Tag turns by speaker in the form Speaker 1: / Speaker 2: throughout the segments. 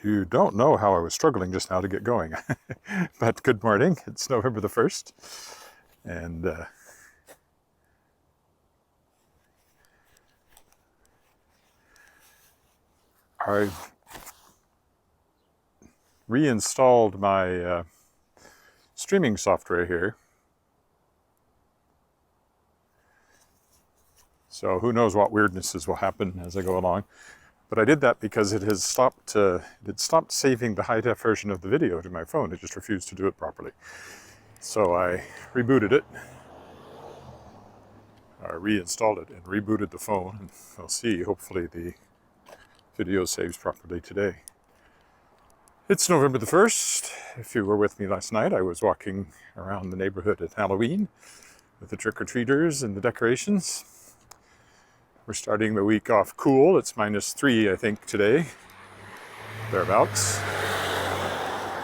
Speaker 1: You don't know how I was struggling just now to get going. But good morning. It's November the 1st. And I've reinstalled my streaming software here. So who knows what weirdnesses will happen as I go along. But I did that because it stopped saving the high-def version of the video to my phone. It just refused to do it properly. So I rebooted it, or reinstalled it and rebooted the phone. And we'll see, hopefully the video saves properly today. It's November the 1st. If you were with me last night, I was walking around the neighborhood at Halloween with the trick-or-treaters and the decorations. We're starting the week off cool. It's -3, I think, today, thereabouts.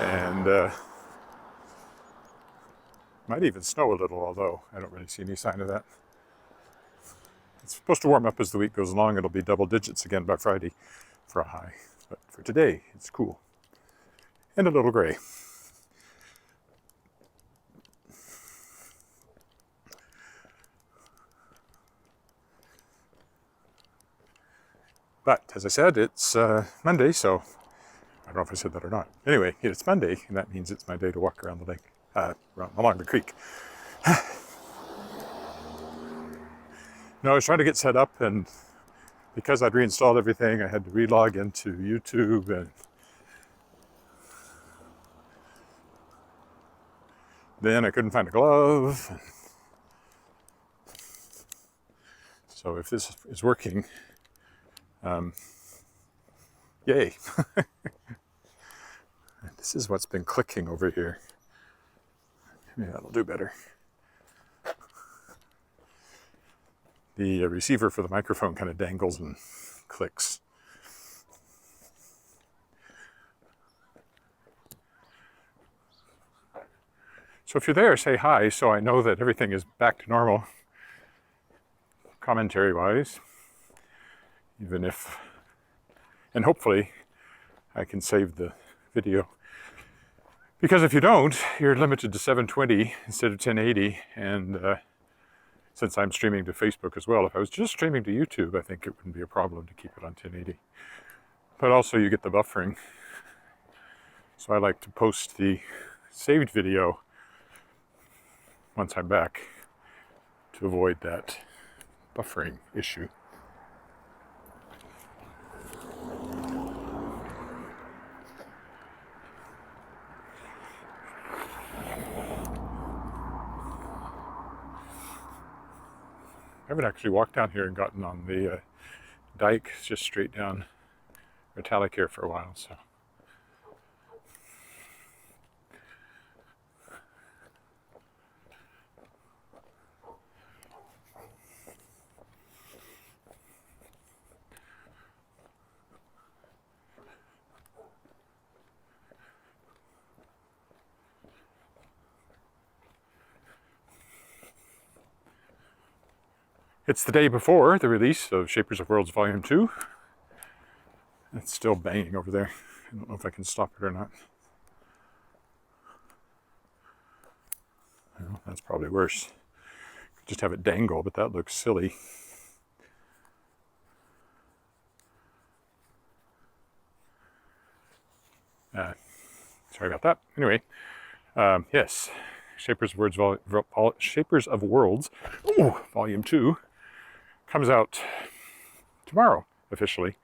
Speaker 1: And might even snow a little, although I don't really see any sign of that. It's supposed to warm up as the week goes along. It'll be double digits again by Friday for a high. But for today, it's cool. And a little gray. But, as I said, it's Monday, so I don't know if I said that or not. Anyway, it's Monday, and that means it's my day to walk around the lake, along the creek. No, I was trying to get set up, and because I'd reinstalled everything, I had to relog into YouTube, and then I couldn't find a glove. So if this is working, yay. This is what's been clicking over here. Maybe that'll do better. The receiver for the microphone kind of dangles and clicks. So if you're there, say hi so I know that everything is back to normal, commentary-wise. Even if, and hopefully I can save the video. Because if you don't, you're limited to 720 instead of 1080, and since I'm streaming to Facebook as well, if I was just streaming to YouTube, I think it wouldn't be a problem to keep it on 1080. But also you get the buffering. So I like to post the saved video once I'm back to avoid that buffering issue. I haven't actually walked down here and gotten on the dike just straight down Metallic here for a while, so. It's the day before the release of Shapers of Worlds Volume 2. It's still banging over there. I don't know if I can stop it or not. Well, that's probably worse. Just have it dangle, but that looks silly. Sorry about that. Anyway, yes, Shapers of Worlds, Volume 2 comes out tomorrow officially.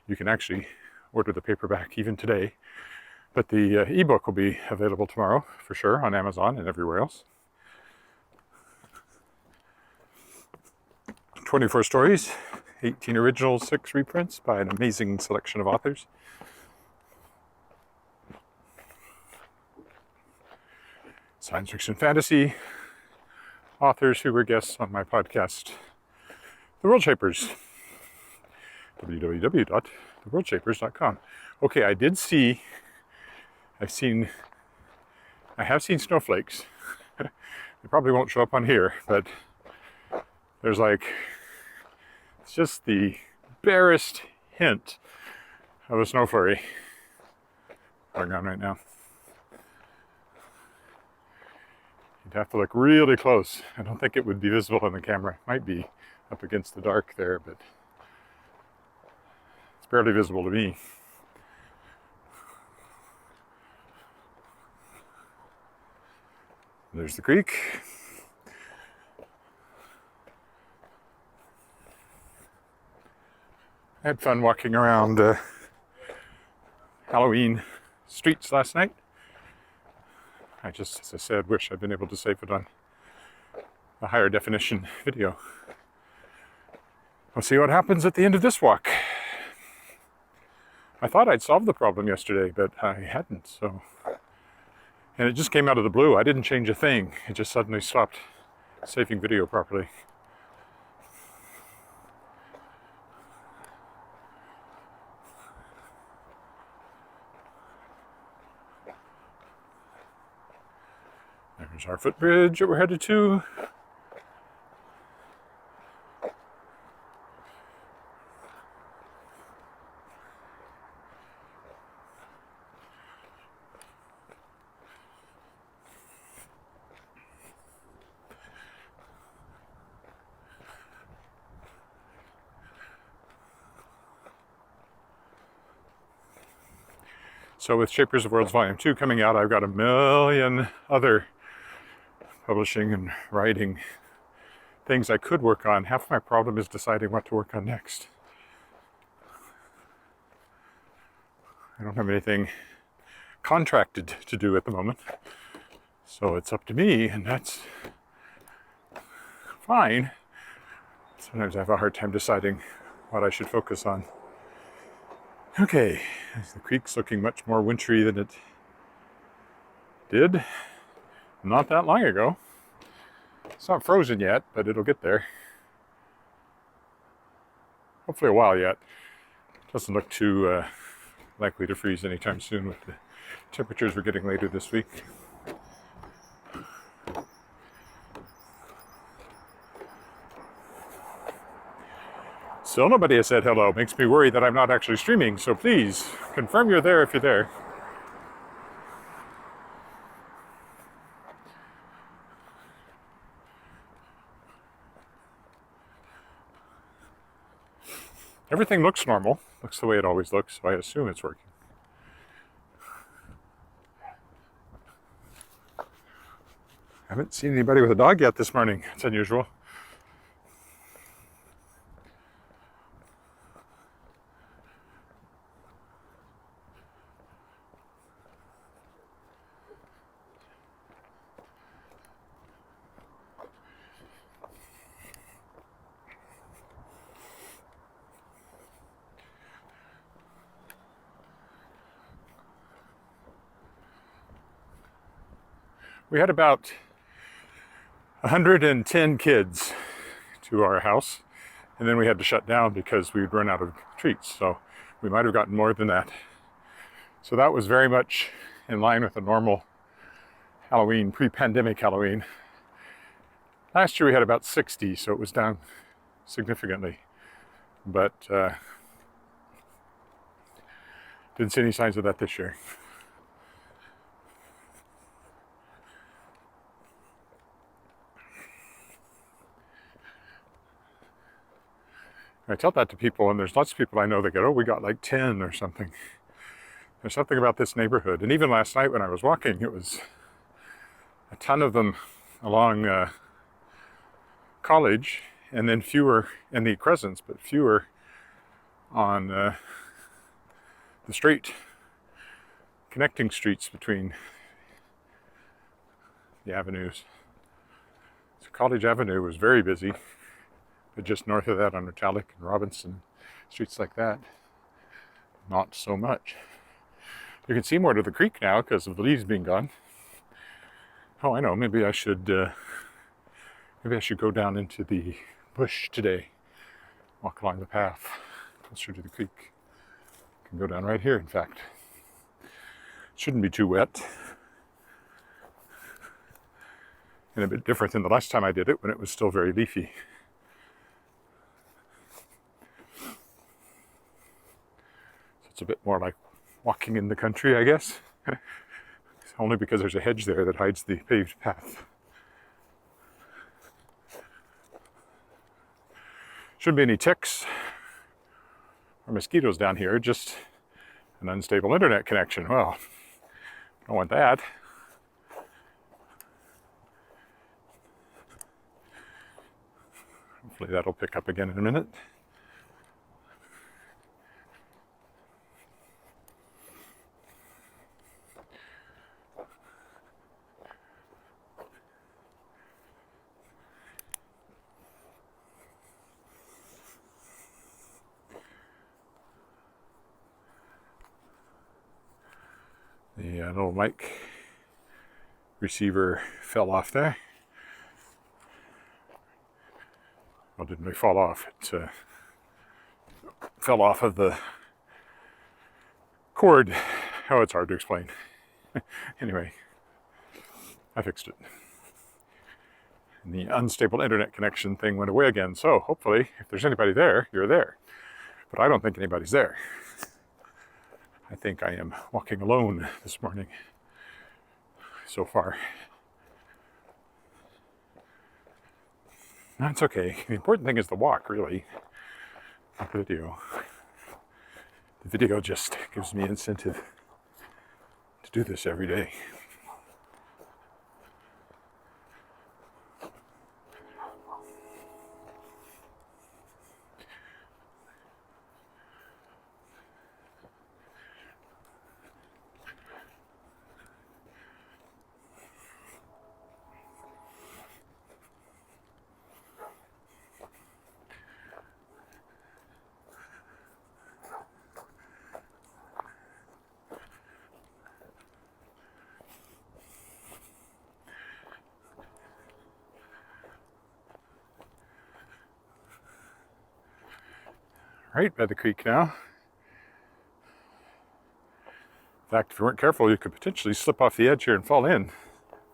Speaker 1: You can actually order the paperback even today, but the ebook will be available tomorrow for sure on Amazon and everywhere else. 24 stories, 18 originals, 6 reprints by an amazing selection of authors. Science fiction fantasy authors who were guests on my podcast, The World Shapers, www.theworldshapers.com. Okay, I have seen snowflakes. They probably won't show up on here, but there's it's just the barest hint of a snow flurry going on right now. You'd have to look really close. I don't think it would be visible on the camera. It might be up against the dark there, but it's barely visible to me. There's the creek. I had fun walking around Halloween streets last night. I just, as I said, wish I'd been able to save it on a higher definition video. We'll see what happens at the end of this walk. I thought I'd solved the problem yesterday, but I hadn't, so. And it just came out of the blue. I didn't change a thing. It just suddenly stopped saving video properly. There's our footbridge that we're headed to. So with Shapers of Worlds Volume 2 coming out, I've got a million other publishing and writing things I could work on. Half my problem is deciding what to work on next. I don't have anything contracted to do at the moment, so it's up to me, and that's fine. Sometimes I have a hard time deciding what I should focus on. Okay, the creek's looking much more wintry than it did not that long ago. It's not frozen yet, but it'll get there. Hopefully a while yet. Doesn't look too likely to freeze anytime soon with the temperatures we're getting later this week. Still nobody has said hello. Makes me worry that I'm not actually streaming, so please confirm you're there if you're there. Everything looks normal. Looks the way it always looks, so I assume it's working. I haven't seen anybody with a dog yet this morning. It's unusual. We had about 110 kids to our house, and then we had to shut down because we'd run out of treats, so we might have gotten more than that. So that was very much in line with a normal Halloween, pre-pandemic Halloween. Last year we had about 60, so it was down significantly, but didn't see any signs of that this year. I tell that to people, and there's lots of people I know that go, oh, we got like 10 or something. There's something about this neighborhood. And even last night when I was walking, it was a ton of them along College, and then fewer in the Crescents, but fewer on the straight connecting streets between the avenues. So College Avenue was very busy. But just north of that on Italic and Robinson, streets like that, not so much. You can see more to the creek now because of the leaves being gone. Oh, I know, maybe I should go down into the bush today, walk along the path closer to the creek. I can go down right here, in fact. Shouldn't be too wet. And a bit different than the last time I did it when it was still very leafy. It's a bit more like walking in the country, I guess. Only because there's a hedge there that hides the paved path. Shouldn't be any ticks or mosquitoes down here, just an unstable internet connection. Well, don't want that. Hopefully that'll pick up again in a minute. The little mic receiver fell off there. Well, didn't really fall off. It fell off of the cord. Oh, it's hard to explain. Anyway, I fixed it. And the unstable internet connection thing went away again. So hopefully, if there's anybody there, you're there. But I don't think anybody's there. I think I am walking alone this morning so far. That's okay. The important thing is the walk, really, not the video. The video just gives me incentive to do this every day. Right by the creek now. In fact, if you weren't careful, you could potentially slip off the edge here and fall in,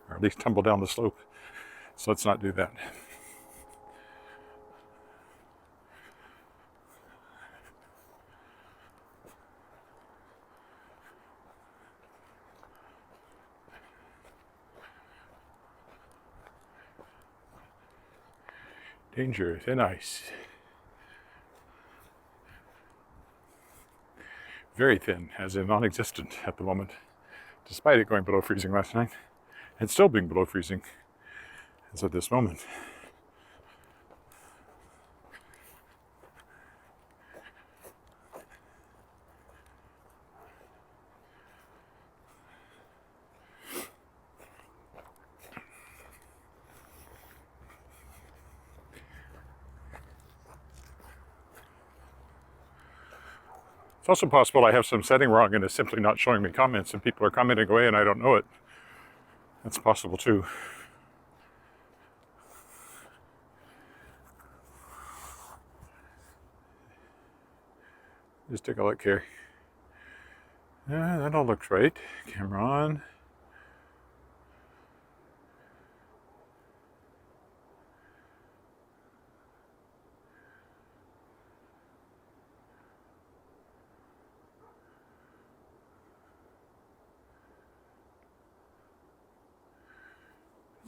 Speaker 1: or at least tumble down the slope. So let's not do that. Danger, thin ice. Very thin, as in non-existent at the moment, despite it going below freezing last night, and still being below freezing as of this moment. It's also possible I have some setting wrong and it's simply not showing me comments and people are commenting away and I don't know it. That's possible too. Just take a look here. Yeah, that all looks right. Camera on.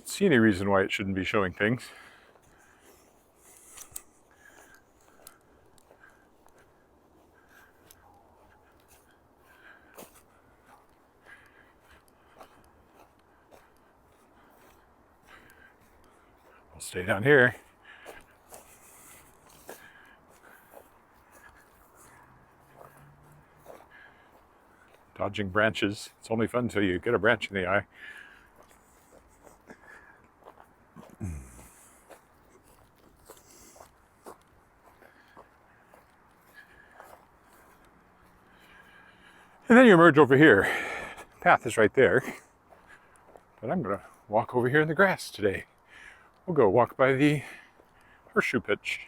Speaker 1: See any reason why it shouldn't be showing things. I'll stay down here. Dodging branches. It's only fun until you get a branch in the eye. And then you emerge over here. The path is right there. But I'm going to walk over here in the grass today. We'll go walk by the horseshoe pitch.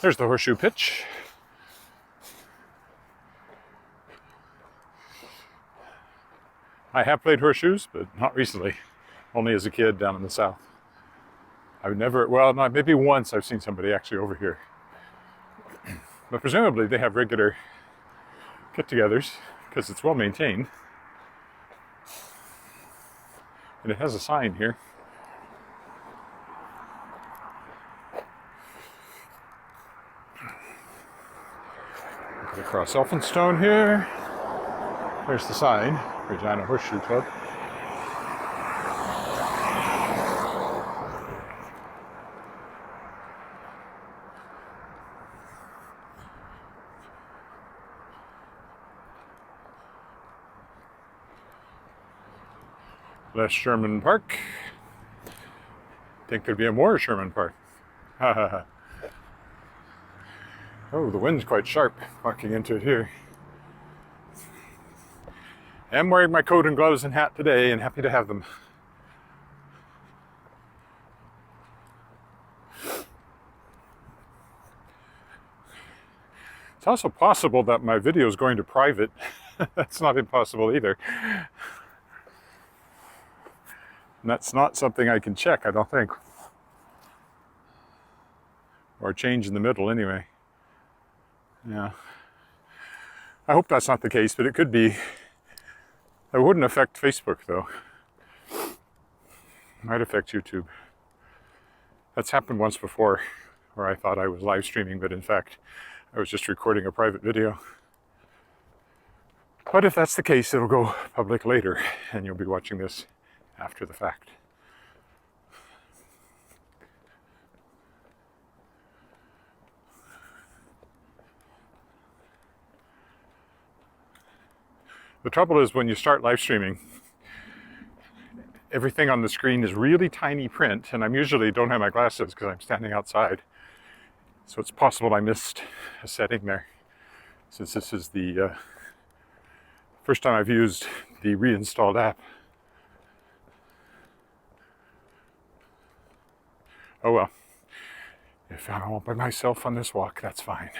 Speaker 1: There's the horseshoe pitch. I have played horseshoes, but not recently. Only as a kid down in the south. I've never, well, not, maybe once I've seen somebody actually over here. But presumably they have regular get-togethers because it's well maintained. And it has a sign here. Look across Elphinstone here. There's the sign, Regina Horseshoe Club. Less Sherman Park. Think there'd be a more Sherman Park. Oh, the wind's quite sharp walking into it here. I'm wearing my coat and gloves and hat today and happy to have them. It's also possible that my video is going to private. That's not impossible either. And that's not something I can check, I don't think. Or change in the middle anyway. Yeah. I hope that's not the case, but it could be. It wouldn't affect Facebook though. Might affect YouTube. That's happened once before, where I thought I was live streaming, but in fact, I was just recording a private video. But if that's the case, it'll go public later, and you'll be watching this after the fact. The trouble is when you start live streaming, everything on the screen is really tiny print, and I usually don't have my glasses because I'm standing outside. So it's possible I missed a setting there, since this is the first time I've used the reinstalled app. Oh well, if I'm all by myself on this walk, that's fine.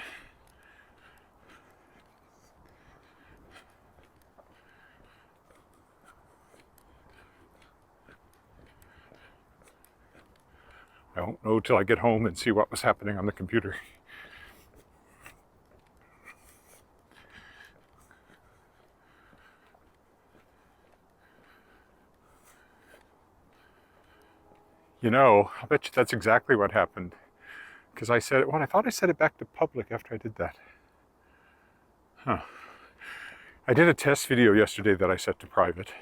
Speaker 1: I won't know till I get home and see what was happening on the computer. You know, I'll bet you that's exactly what happened. Because I said it, well, I thought I set it back to public after I did that. Huh. I did a test video yesterday that I set to private.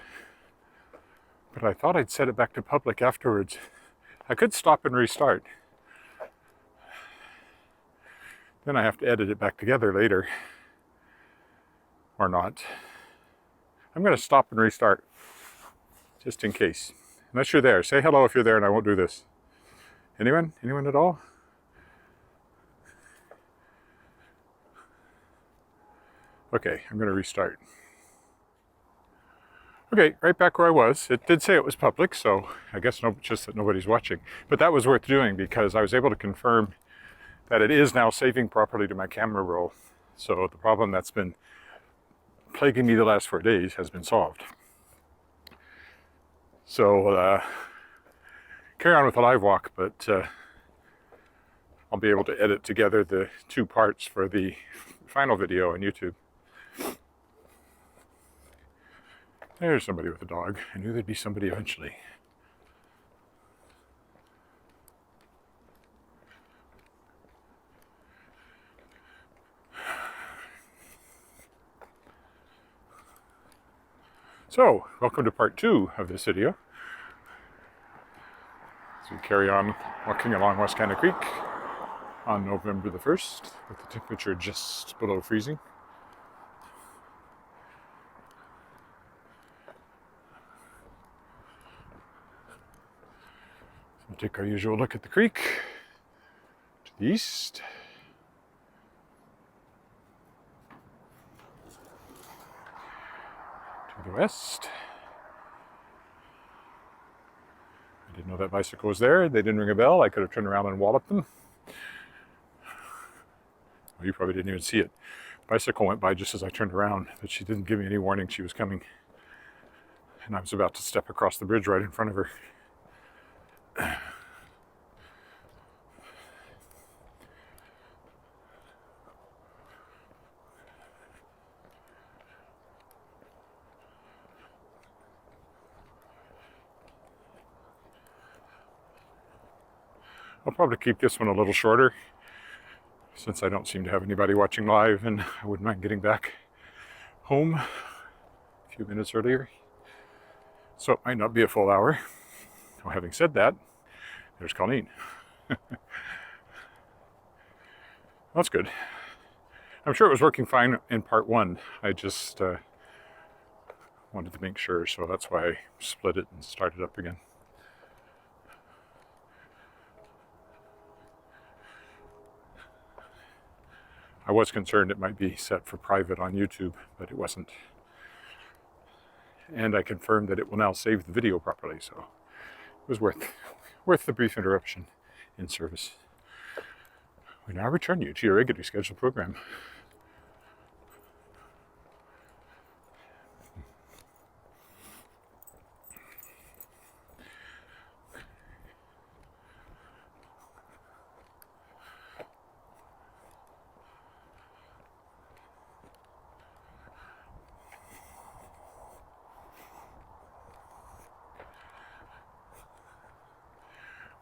Speaker 1: But I thought I'd set it back to public afterwards. I could stop and restart. Then I have to edit it back together later. Or not. I'm going to stop and restart. Just in case. Unless you're there. Say hello if you're there and I won't do this. Anyone? Anyone at all? Okay, I'm going to restart. Okay, right back where I was. It did say it was public, so I guess just that nobody's watching. But that was worth doing because I was able to confirm that it is now saving properly to my camera roll. So the problem that's been plaguing me the last 4 days has been solved. So carry on with the live walk, but I'll be able to edit together the two parts for the final video on YouTube. There's somebody with a dog. I knew there'd be somebody eventually. So, welcome to part 2 of this video. As we carry on walking along Wascana Creek on November the 1st, with the temperature just below freezing. We'll take our usual look at the creek to the east. To the west. I didn't know that bicycle was there. They didn't ring a bell. I could have turned around and walloped them. Well, you probably didn't even see it. Bicycle went by just as I turned around, but she didn't give me any warning she was coming. And I was about to step across the bridge right in front of her. I'll probably keep this one a little shorter, since I don't seem to have anybody watching live, and I wouldn't mind getting back home a few minutes earlier. So it might not be a full hour. Well, having said that, there's Colleen. That's good. I'm sure it was working fine in part one. I just wanted to make sure, so that's why I split it and started up again. I was concerned it might be set for private on YouTube, but it wasn't. And I confirmed that it will now save the video properly, so it was worth the brief interruption in service. We now return you to your regularly scheduled program.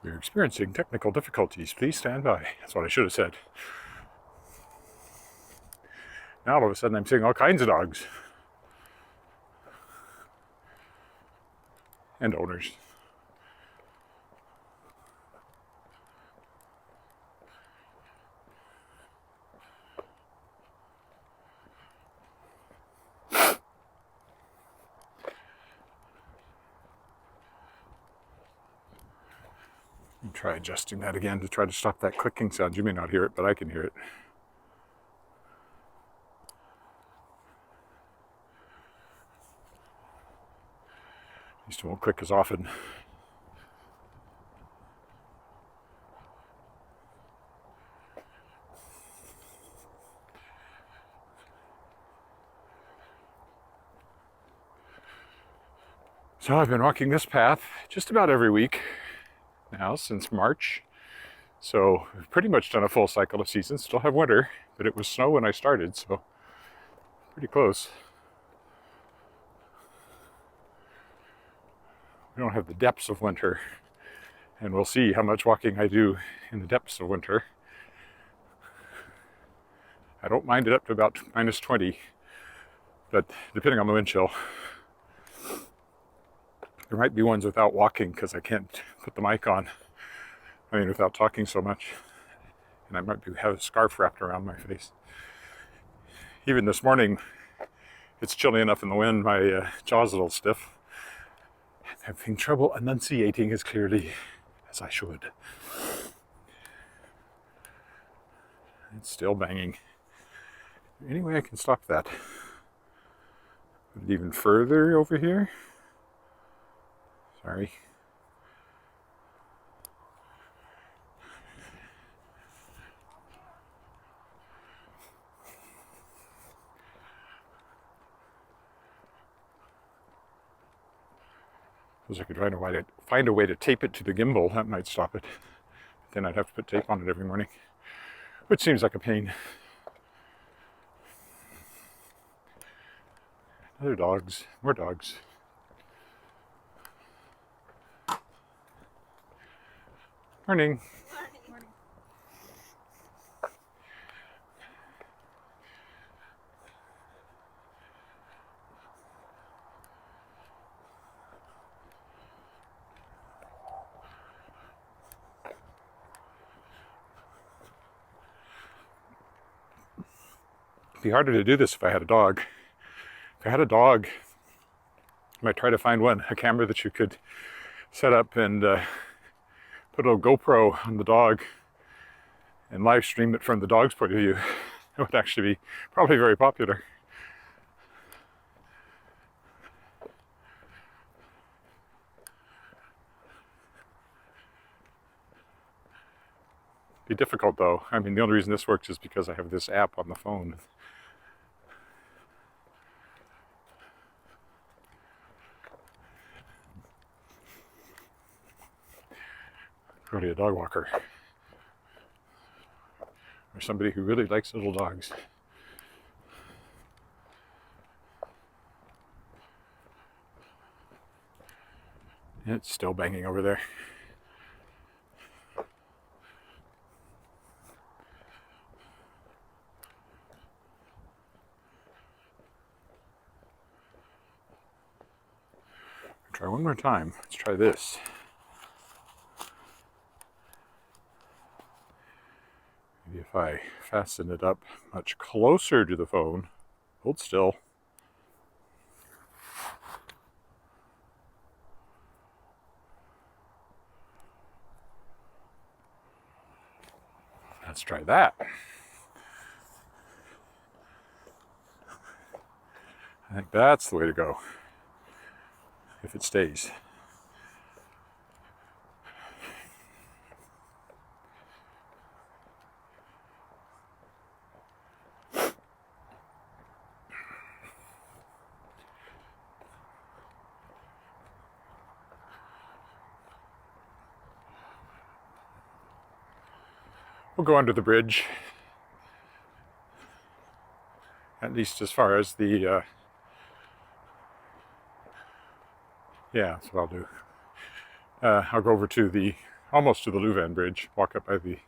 Speaker 1: We're experiencing technical difficulties. Please stand by. That's what I should have said. Now all of a sudden I'm seeing all kinds of dogs. And owners. Try adjusting that again to try to stop that clicking sound. You may not hear it, but I can hear it. These two won't click as often. So I've been walking this path just about every week now since March. So we've pretty much done a full cycle of season. Still have winter, but it was snow when I started, so pretty close. We don't have the depths of winter, and we'll see how much walking I do in the depths of winter. I don't mind it up to about minus 20, but depending on the wind chill. There might be ones without walking because I can't put the mic on. I mean, without talking so much. And I might have a scarf wrapped around my face. Even this morning, it's chilly enough in the wind, my jaw's a little stiff. I'm having trouble enunciating as clearly as I should. It's still banging. Any way I can stop that? Put it even further over here. Sorry. Suppose I could find a way to tape it to the gimbal. That might stop it. But then I'd have to put tape on it every morning, which seems like a pain. Other dogs, more dogs. Morning.
Speaker 2: Morning.
Speaker 1: It'd be harder to do this if I had a dog. If I had a dog, I might try to find a camera that you could set up and put a GoPro on the dog and live stream it from the dog's point of view. It would actually be probably very popular. Be difficult though. I mean, the only reason this works is because I have this app on the phone. Really a dog walker. Or somebody who really likes little dogs. It's still banging over there. Try one more time. Let's try this. Maybe if I fasten it up much closer to the phone, hold still. Let's try that. I think that's the way to go, if it stays. We'll go under the bridge, at least as far as the, yeah, that's what I'll do. I'll go over to the, almost to the Louvain Bridge, walk up by the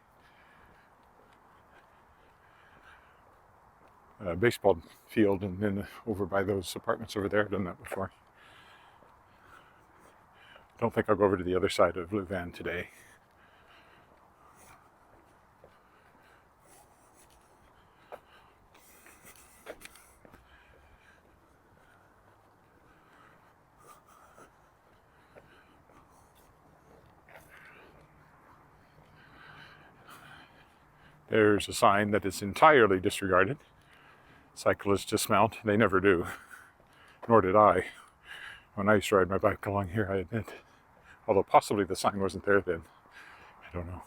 Speaker 1: baseball field, and then over by those apartments over there. I've done that before. Don't think I'll go over to the other side of Louvain today. There's a sign that is entirely disregarded. Cyclists dismount. They never do. Nor did I. When I used to ride my bike along here, I admit. Although possibly the sign wasn't there then. I don't know.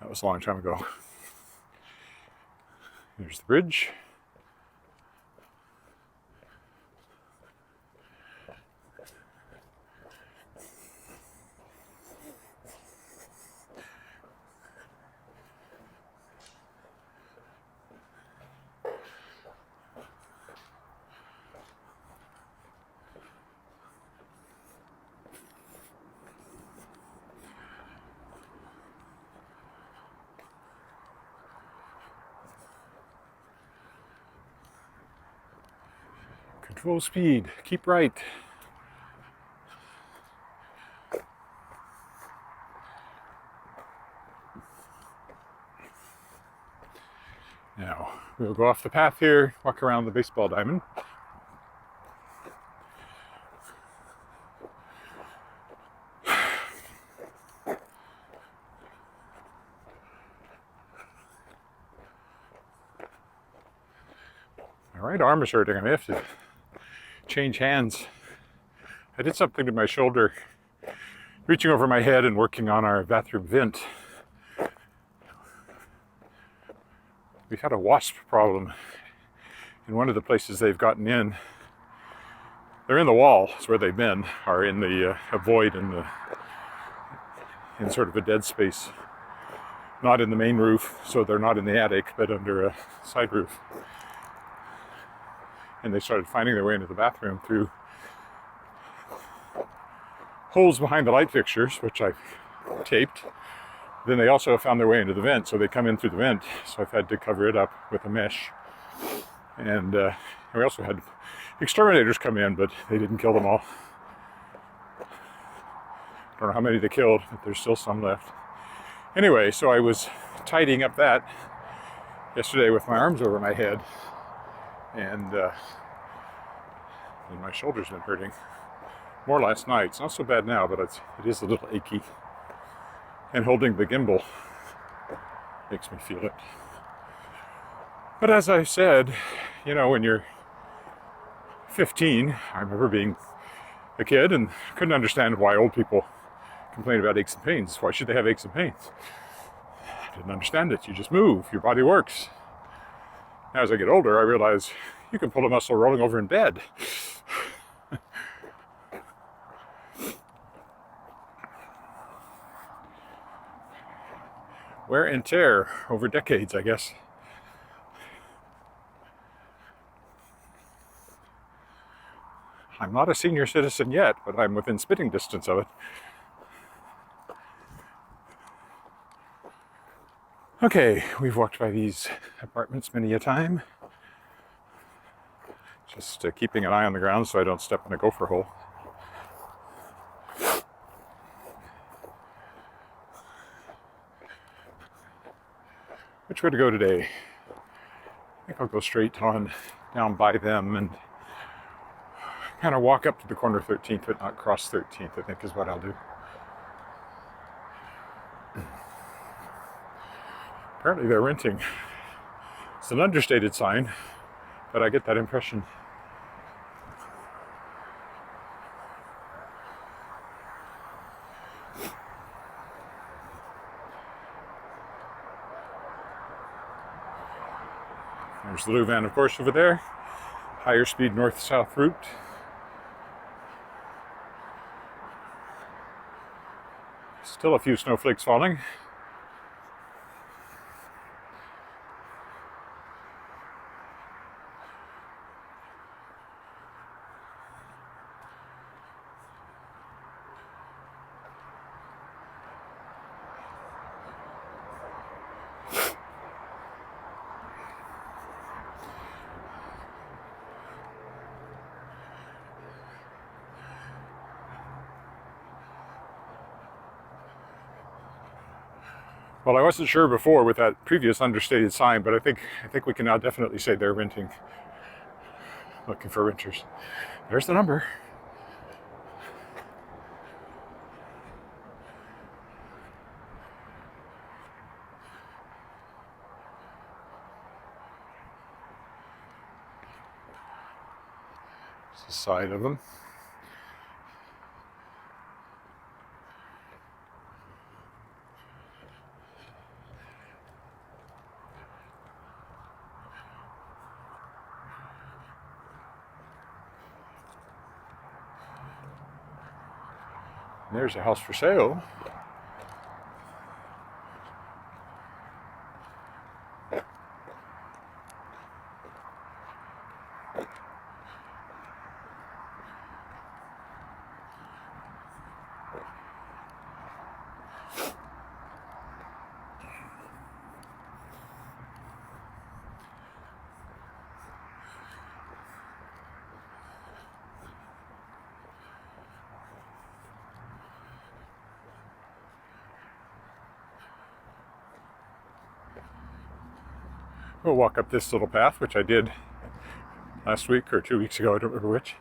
Speaker 1: That was a long time ago. Here's the bridge. Control speed, keep right. Now, we'll go off the path here, walk around the baseball diamond. All right, arm is hurting. I may have to change hands. I did something to my shoulder, reaching over my head and working on our bathroom vent. We've had a wasp problem in one of the places they've gotten in. They're in the wall, is where they've been, are in the a void in sort of a dead space. Not in the main roof, so they're not in the attic, but under a side roof. And they started finding their way into the bathroom through holes behind the light fixtures, which I've taped. Then they also found their way into the vent, so they come in through the vent. So I've had to cover it up with a mesh. And we also had exterminators come in, but they didn't kill them all. Don't know how many they killed, but there's still some left. Anyway, so I was tidying up that yesterday with my arms over my head. And my shoulder's been hurting more last night. It's not so bad now, but it is a little achy. And holding the gimbal makes me feel it. But as I said, you know, when you're 15, I remember being a kid and couldn't understand why old people complain about aches and pains. Why should they have aches and pains? I didn't understand it. You just move. Your body works. Now, as I get older, I realize you can pull a muscle rolling over in bed. Wear and tear over decades, I guess. I'm not a senior citizen yet, but I'm within spitting distance of it. Okay, we've walked by these apartments many a time. Just keeping an eye on the ground so I don't step in a gopher hole. Which way to go today? I think I'll go straight on down by them and kind of walk up to the corner of 13th, but not cross 13th, I think is what I'll do. Apparently they're renting. It's an understated sign, but I get that impression. There's the Louvain, of course, over there. Higher speed north-south route. Still a few snowflakes falling. Well, I wasn't sure before with that previous understated sign, but I think we can now definitely say they're renting. Looking for renters. There's the number. It's the side of them. There's a house for sale. We'll walk up this little path, which I did last week or 2 weeks ago, I don't remember which.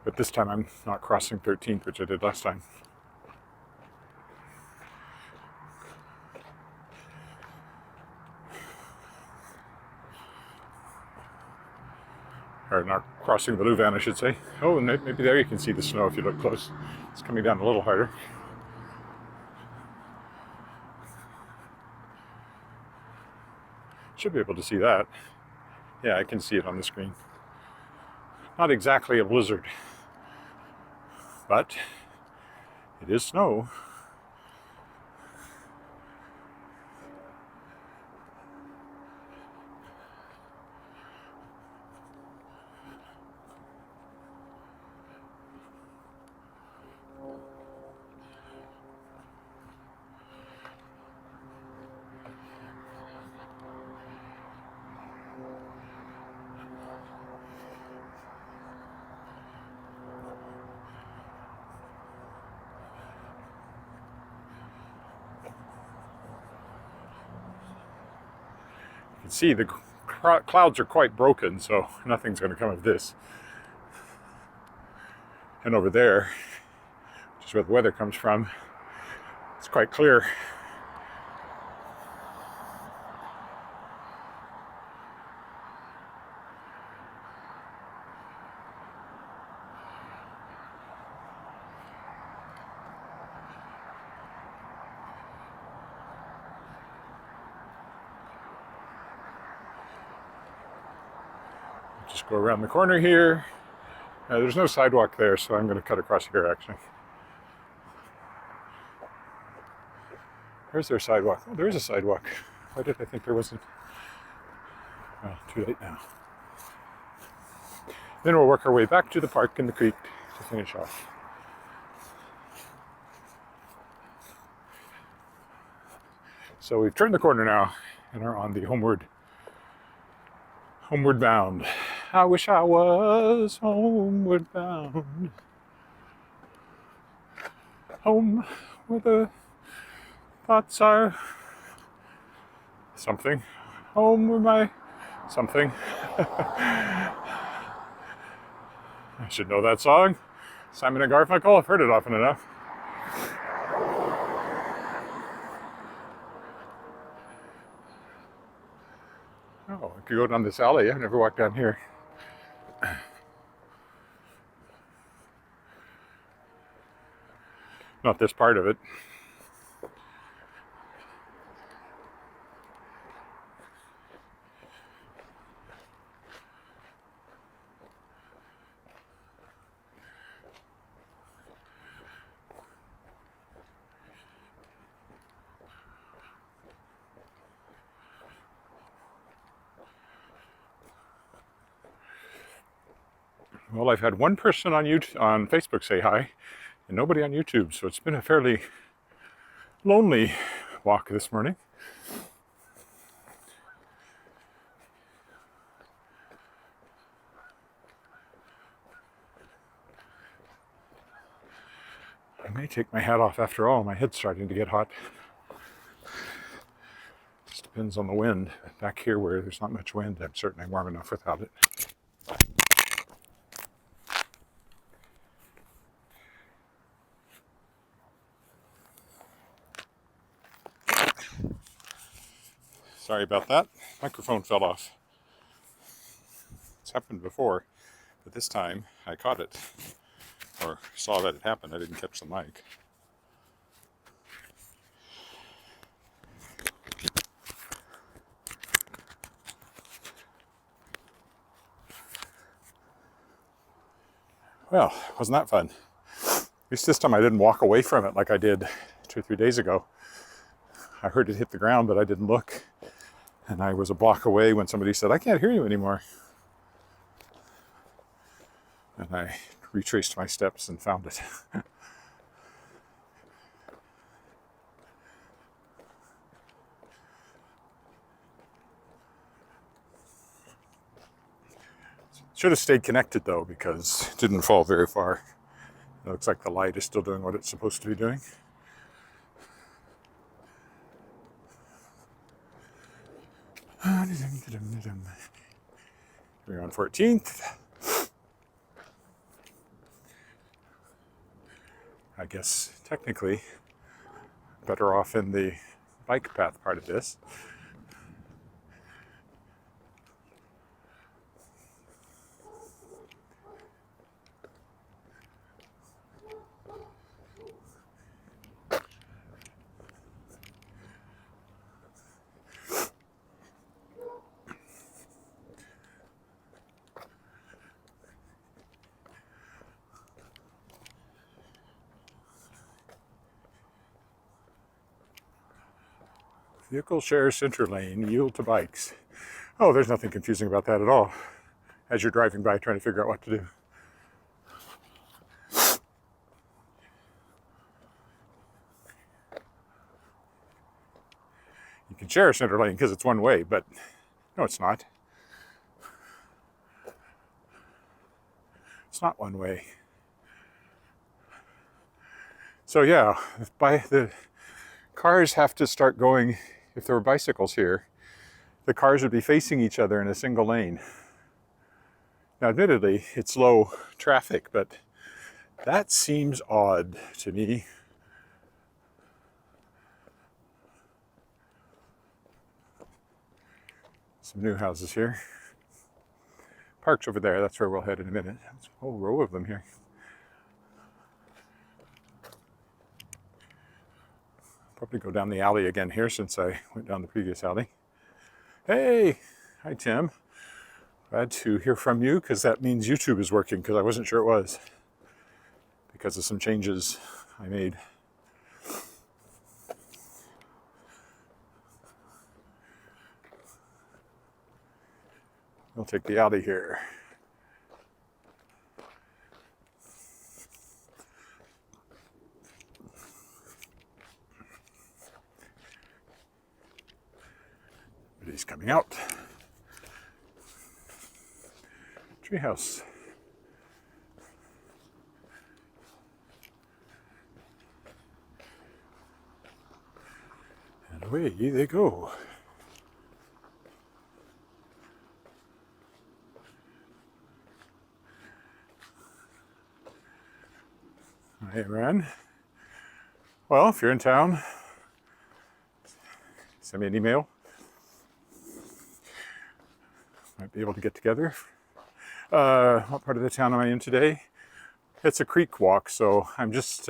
Speaker 1: But this time I'm not crossing 13th, which I did last time. Or not crossing the Louvain, I should say. Oh, and maybe there you can see the snow if you look close. It's coming down a little harder. Should be able to see that. Yeah, I can see it on the screen. Not exactly a blizzard, but it is snow. You can see the clouds are quite broken, so nothing's going to come of this. And over there, which is where the weather comes from, it's quite clear. Just go around the corner here. There's no sidewalk there, so I'm going to cut across here actually. Where's their sidewalk? Oh, there is a sidewalk. Why did I think there wasn't? Well, too late now. Then we'll work our way back to the park and the creek to finish off. So we've turned the corner now and are on the homeward bound. I wish I was homeward bound. Home where the thoughts are something. Home where my something. I should know that song. Simon and Garfunkel, I've heard it often enough. Oh, I could go down this alley. I've never walked down here. Not this part of it. Well, I've had one person on Facebook say hi, and nobody on YouTube, so it's been a fairly lonely walk this morning. I may take my hat off after all. My head's starting to get hot. Just depends on the wind. Back here where there's not much wind, I'm certainly warm enough without it. Sorry about that. Microphone fell off. It's happened before, but this time I caught it, or saw that it happened. I didn't catch the mic. Well, wasn't that fun? At least this time I didn't walk away from it like I did 2 or 3 days ago. I heard it hit the ground, but I didn't look. And I was a block away when somebody said, "I can't hear you anymore." And I retraced my steps and found it. Should have stayed connected though, because it didn't fall very far. It looks like the light is still doing what it's supposed to be doing. We're on 14th. I guess technically better off in the bike path part of this. Vehicle share center lane, yield to bikes. Oh, there's nothing confusing about that at all. As you're driving by trying to figure out what to do. You can share a center lane because it's one way, but no, it's not. It's not one way. So yeah, the cars have to start going. If there were bicycles here, the cars would be facing each other in a single lane. Now, admittedly, it's low traffic, but that seems odd to me. Some new houses here. Park's over there, that's where we'll head in a minute. There's a whole row of them here. Probably go down the alley again here since I went down the previous alley. Hey! Hi, Tim. Glad to hear from you, because that means YouTube is working, because I wasn't sure it was, because of some changes I made. We'll take the alley here. Everybody's coming out. Treehouse. And away they go. Hi, Aaron. Well, if you're in town, send me an email. Might be able to get together. What part of the town am I in today? It's a creek walk, so I'm just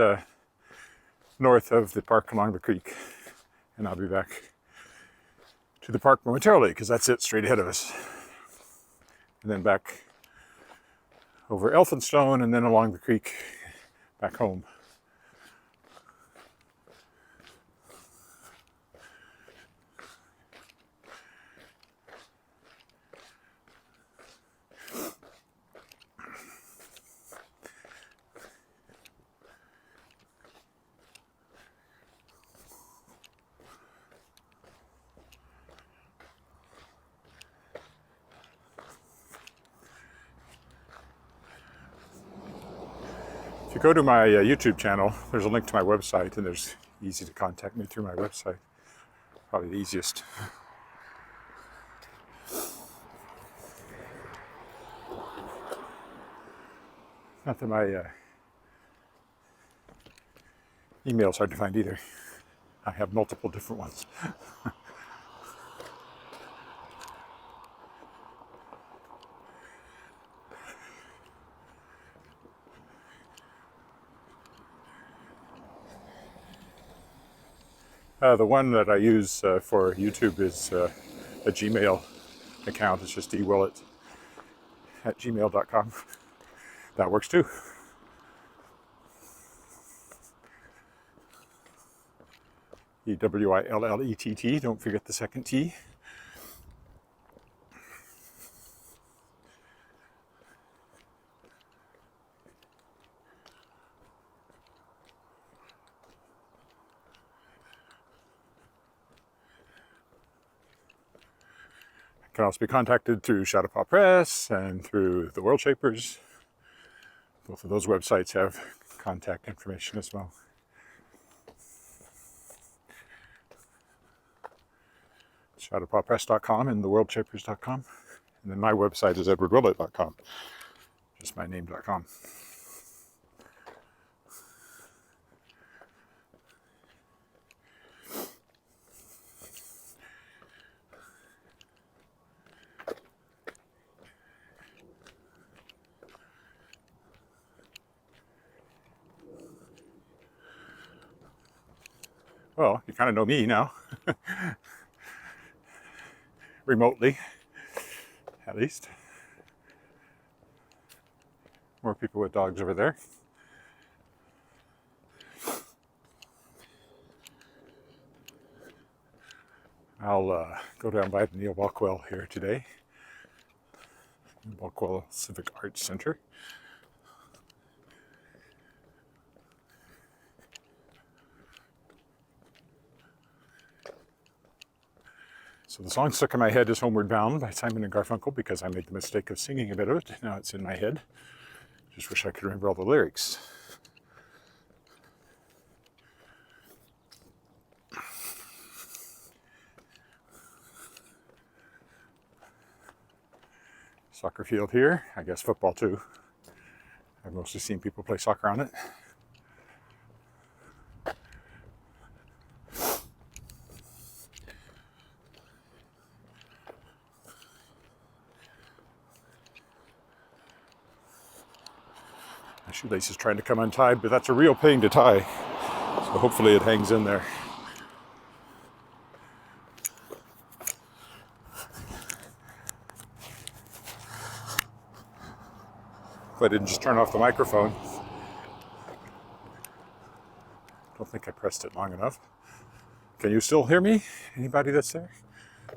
Speaker 1: north of the park along the creek. And I'll be back to the park momentarily, because that's it straight ahead of us. And then back over Elphinstone, and then along the creek back home. If you go to my YouTube channel, there's a link to my website, and there's easy to contact me through my website. Probably the easiest. Not that my email's hard to find either. I have multiple different ones. The one that I use for YouTube is a Gmail account. It's just ewillett@gmail.com. That works too. EWILLETT, don't forget the second T. Can also be contacted through Shadowpaw Press and through the World Shapers. Both of those websites have contact information as well. Shadowpawpress.com and theworldshapers.com. And then my website is edwardwillett.com. Just my name.com. Well, you kind of know me now. Remotely, at least. More people with dogs over there. I'll go down by the Neil Balkwell here today. Balkwell Civic Arts Center. So the song stuck in my head is Homeward Bound by Simon and Garfunkel, because I made the mistake of singing a bit of it. Now it's in my head. Just wish I could remember all the lyrics. Soccer field here. I guess football too. I've mostly seen people play soccer on it. My shoelace is trying to come untied, but that's a real pain to tie. So hopefully it hangs in there. I didn't just turn off the microphone. Don't think I pressed it long enough. Can you still hear me? Anybody that's there? I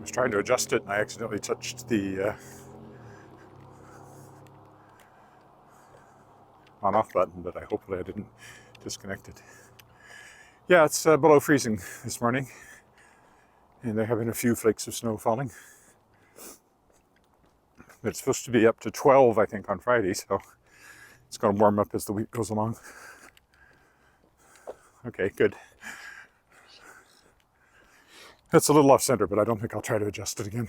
Speaker 1: was trying to adjust it and I accidentally touched the on-off button, but hopefully I didn't disconnect it. Yeah, it's below freezing this morning, and there have been a few flakes of snow falling. It's supposed to be up to 12, I think, on Friday, so it's going to warm up as the week goes along. Okay, good. That's a little off center, but I don't think I'll try to adjust it again.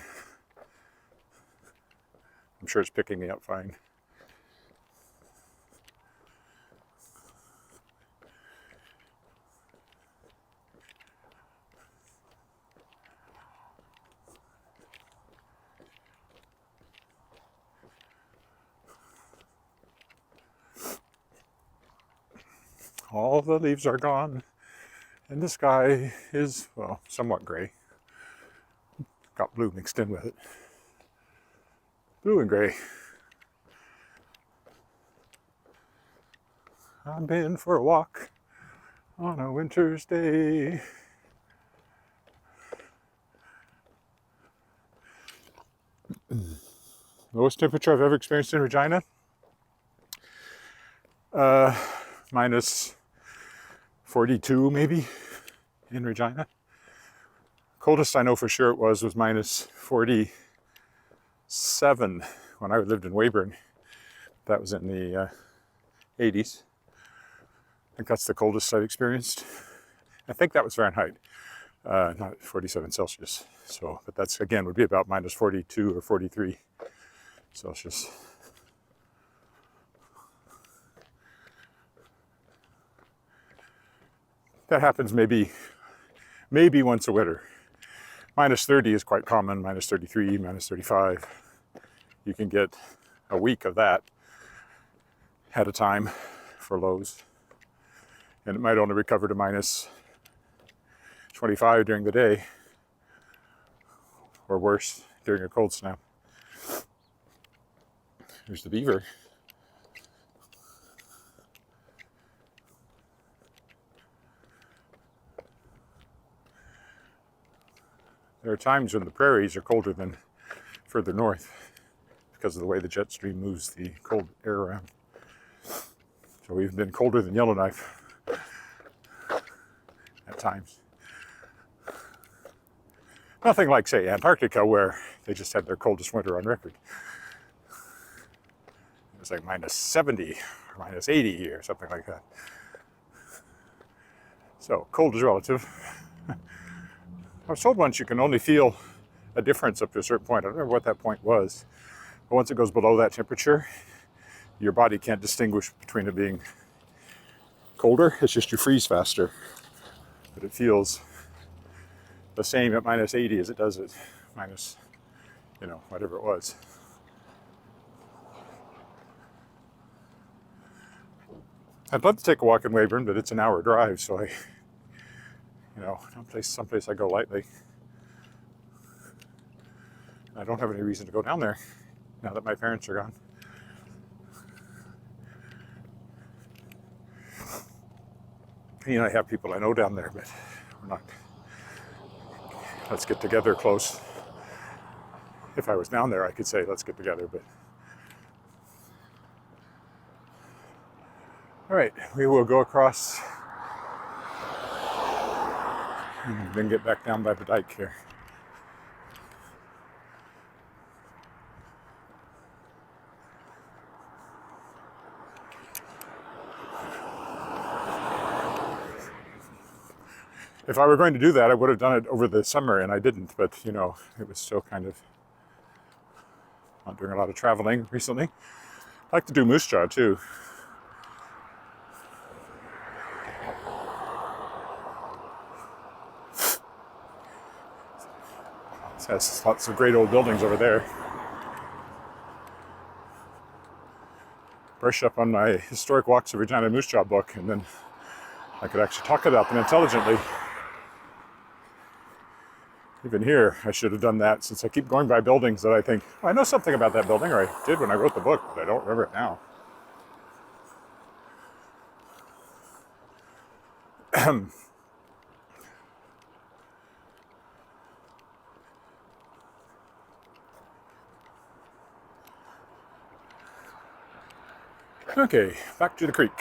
Speaker 1: I'm sure it's picking me up fine. All the leaves are gone, and the sky is, well, somewhat gray. Got blue mixed in with it. Blue and gray. I've been for a walk on a winter's day. Lowest temperature I've ever experienced in Regina? Minus 42 maybe in Regina. Coldest I know for sure it was minus 47 when I lived in Weyburn. That was in the 80s. I think that's the coldest I've experienced. I think that was Fahrenheit, not 47 Celsius. So, but that's again would be about minus 42 or 43 Celsius. That happens maybe once a winter. Minus 30 is quite common, minus 33, minus 35. You can get a week of that at a time for lows. And it might only recover to minus 25 during the day, or worse, during a cold snap. Here's the beaver. There are times when the prairies are colder than further north because of the way the jet stream moves the cold air around. So we've been colder than Yellowknife at times. Nothing like, say, Antarctica, where they just had their coldest winter on record. It was like minus 70 or minus 80 or something like that. So cold is relative. I was told once you can only feel a difference up to a certain point. I don't remember what that point was. But once it goes below that temperature, your body can't distinguish between it being colder. It's just you freeze faster. But it feels the same at minus 80 as it does at minus, whatever it was. I'd love to take a walk in Weyburn, but it's an hour drive, so someplace I go lightly. I don't have any reason to go down there now that my parents are gone. I have people I know down there, but we're not. Let's get together close. If I was down there, I could say, let's get together, but. All right, we will go across and then get back down by the dike here. If I were going to do that, I would have done it over the summer, and I didn't, but it was still kind of not doing a lot of traveling recently. I like to do moose jaw too. It has lots of great old buildings over there. Brush up on my Historic Walks of Regina Moose Jaw book, and then I could actually talk about them intelligently. Even here, I should have done that, since I keep going by buildings that I think, well, I know something about that building, or I did when I wrote the book, but I don't remember it now. Okay, back to the creek.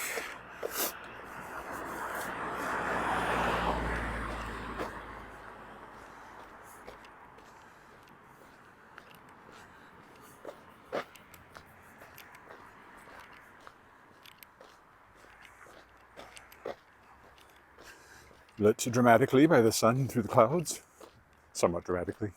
Speaker 1: Lit dramatically by the sun through the clouds, somewhat dramatically.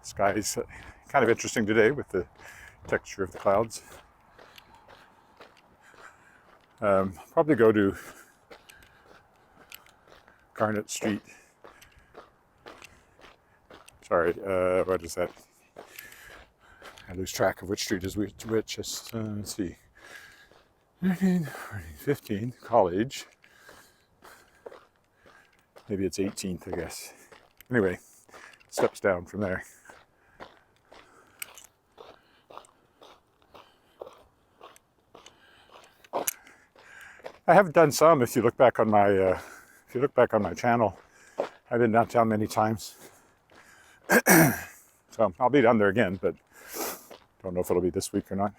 Speaker 1: Sky's kind of interesting today with the texture of the clouds. Probably go to Garnet Street. Sorry, what is that? I lose track of which street is which. Let's see. 13, 14, 15, College. Maybe it's 18th, I guess. Anyway, steps down from there. I have done some. If you look back on my channel, I've been downtown many times. So I'll be down there again, but don't know if it'll be this week or not.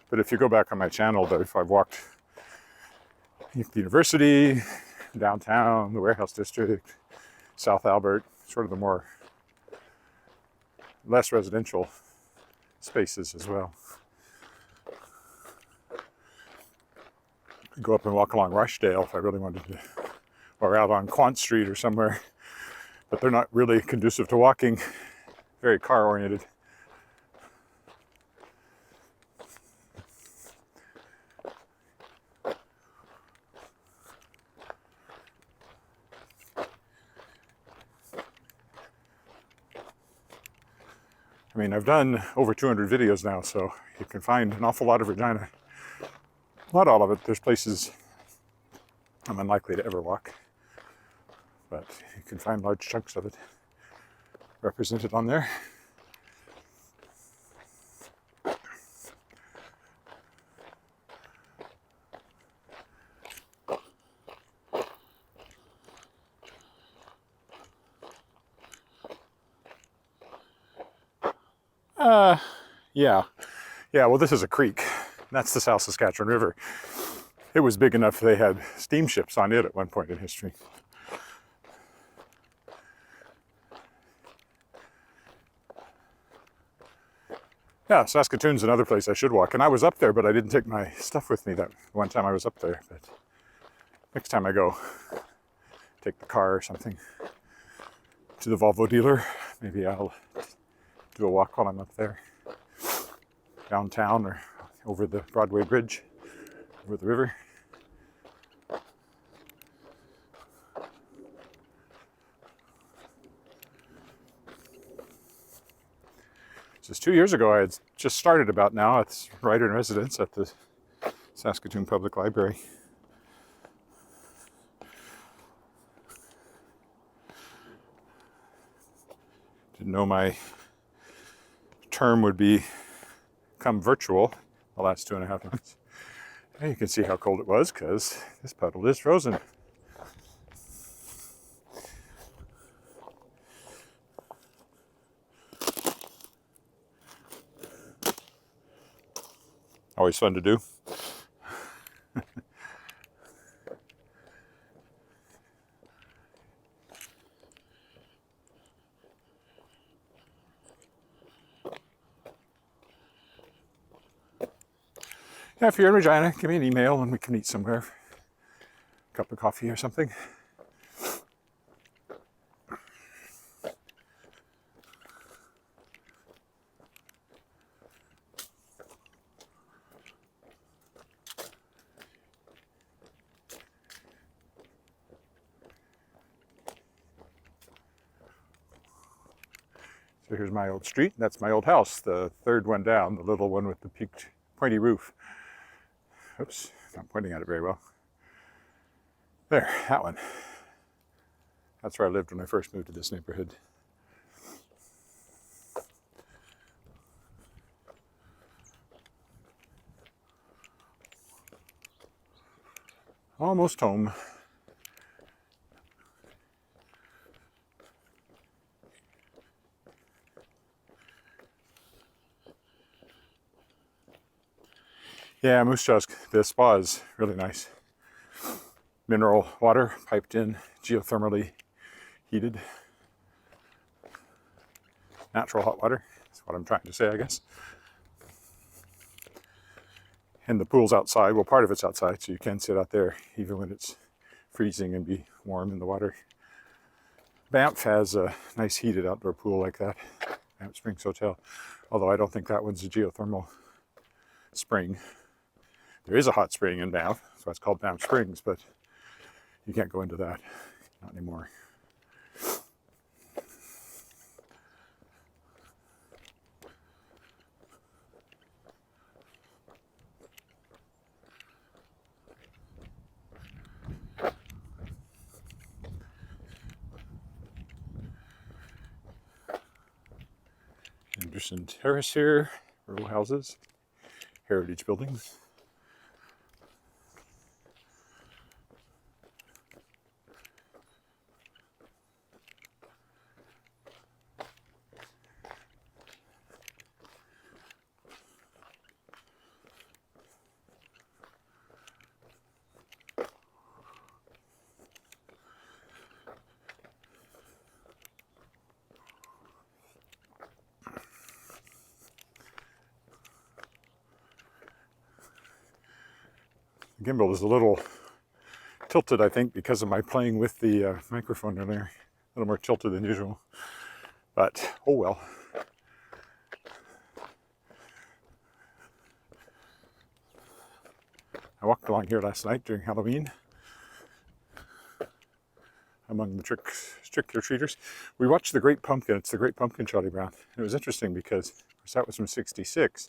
Speaker 1: But if you go back on my channel, if I've walked the university, downtown, the warehouse district, South Albert, sort of the more less residential spaces as well. Go up and walk along Rushdale if I really wanted to, or out on Quant Street or somewhere, but they're not really conducive to walking, very car oriented. I mean, I've done over 200 videos now, so you can find an awful lot of Regina. Not all of it. There's places I'm unlikely to ever walk, but you can find large chunks of it represented on there. Yeah, well, this is a creek. That's the South Saskatchewan River. It was big enough they had steamships on it at one point in history. Yeah, Saskatoon's another place I should walk. And I was up there, but I didn't take my stuff with me that one time I was up there. But next time I go, take the car or something to the Volvo dealer. Maybe I'll do a walk while I'm up there. Downtown or over the Broadway Bridge, over the river. Just 2 years ago, I had just started about now as writer in residence at the Saskatoon Public Library. Didn't know my term would become virtual the last 2.5 months. And you can see how cold it was because this puddle is frozen. Always fun to do. Yeah, if you're in Regina, give me an email and we can meet somewhere. A cup of coffee or something. So here's my old street. That's my old house, the third one down, the little one with the peaked, pointy roof. Oops, not pointing at it very well. There, that one. That's where I lived when I first moved to this neighborhood. Almost home. Yeah, Moose Jaw's, the spa is really nice. Mineral water, piped in, geothermally heated. Natural hot water, that's what I'm trying to say, I guess. And the pool's outside, well, part of it's outside, so you can sit out there even when it's freezing and be warm in the water. Banff has a nice heated outdoor pool like that, Banff Springs Hotel, although I don't think that one's a geothermal spring. There is a hot spring in Banff, so it's called Banff Springs, but you can't go into that, not anymore. Anderson Terrace here, row houses, heritage buildings. The gimbal is a little tilted, I think, because of my playing with the microphone earlier. A little more tilted than usual, but oh well. I walked along here last night during Halloween among the trick-or-treaters. We watched The Great Pumpkin. It's The Great Pumpkin, Charlie Brown. And it was interesting because, of course, that was from '66.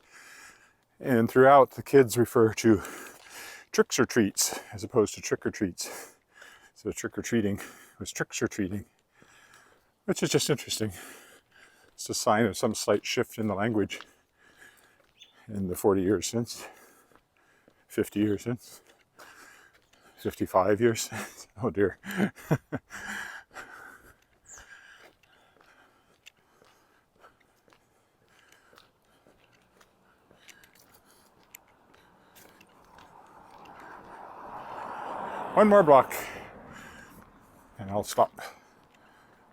Speaker 1: And throughout, the kids refer to tricks or treats as opposed to trick or treats. So trick-or-treating was tricks or treating, which is just interesting. It's a sign of some slight shift in the language in the 40 years since, 50 years since, 55 years since. Oh dear. One more block and I'll stop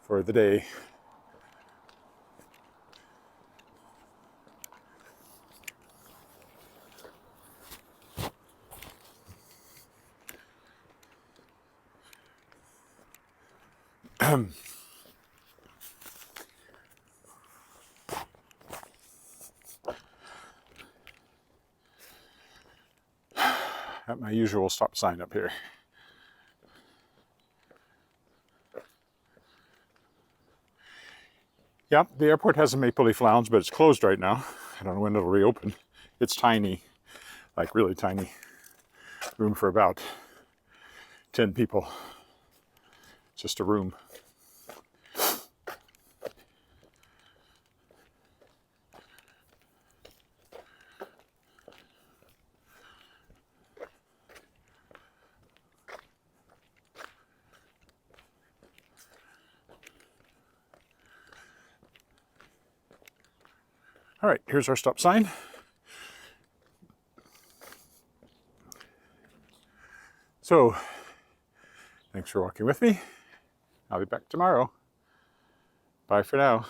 Speaker 1: for the day. At my usual stop sign up here. Yeah, the airport has a Maple Leaf Lounge, but it's closed right now. I don't know when it'll reopen. It's tiny, like really tiny. Room for about 10 people. Just a room. All right, here's our stop sign. So, thanks for walking with me. I'll be back tomorrow. Bye for now.